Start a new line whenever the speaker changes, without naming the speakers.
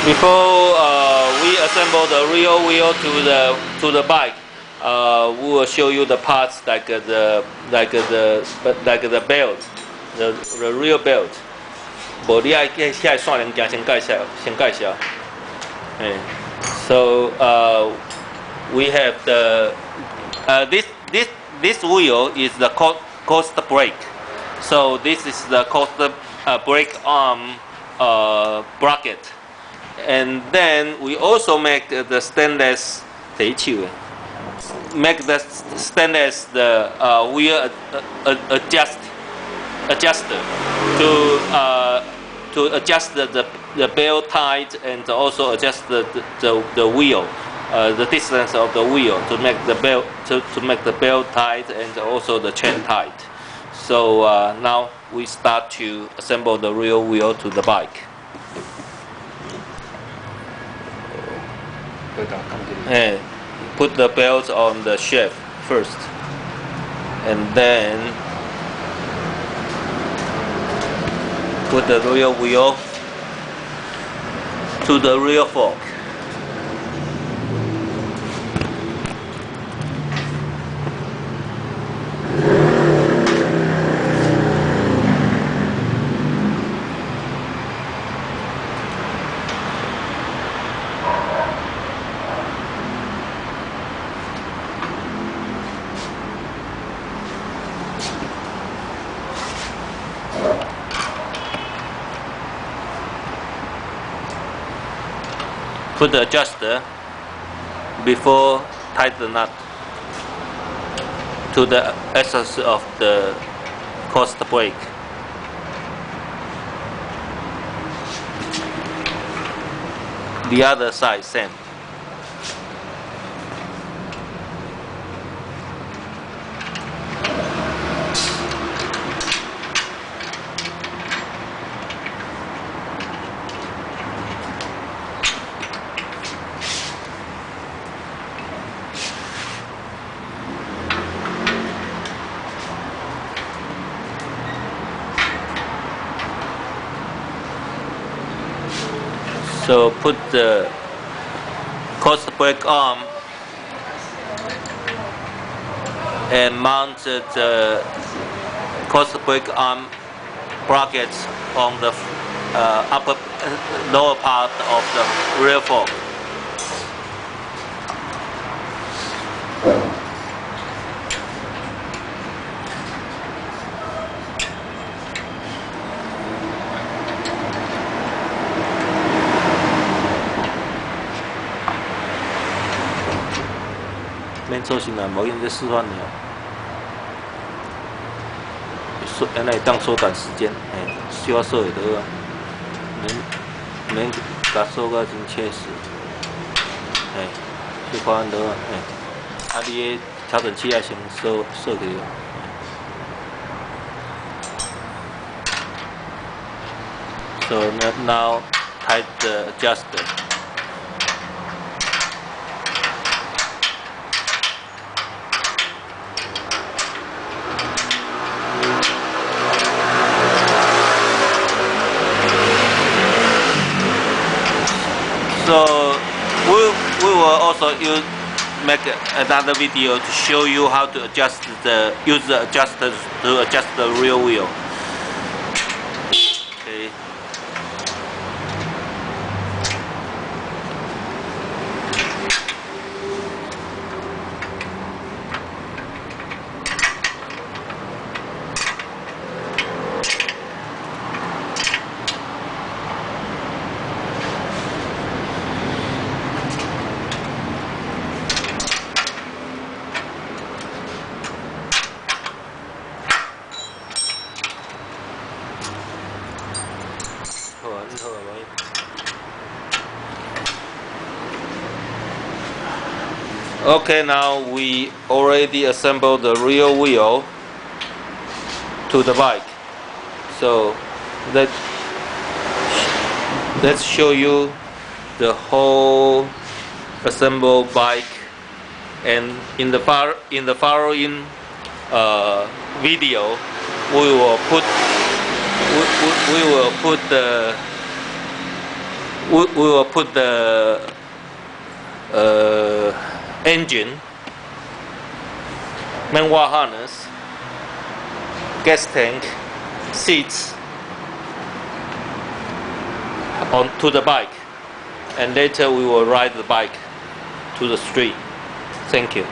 Before we assemble the rear wheel to the bike, we will show you the parts like the belt, the rear belt. 无你爱遐线零件先介绍。So we have the this wheel is the coast brake. So this is the coast brake arm bracket. And then we also make the stainless make the stainless the wheel adjuster to adjust the belt height and also adjust the wheel, the distance of the wheel to make the belt to make the belt tight and also the chain tight. So now we start to assemble the rear wheel to the bike. Put the belt on the shaft first, and then put the rear wheel to the rear fork. Put the adjuster before tighten the nut to the axis of the coast brake. The other side same. So put the coast brake arm and mount the coast brake arm brackets on the lower part of the rear fork.免做先啦，无用在示范了。安尼当缩短时间，小缩会到啊，免甲缩到真切实，小看到啊，啊你个调整器要先缩去。So now tight the adjuster. So we will also make another video to show you how to use the adjusters to adjust the rear wheel. Okay. Okay, now we already assembled the rear wheel to the bike. So let's show you the whole assembled bike, and in the following video we will put we will put the engine, manual harness, gas tank, seats onto the bike, and later we will ride the bike to the street. Thank you.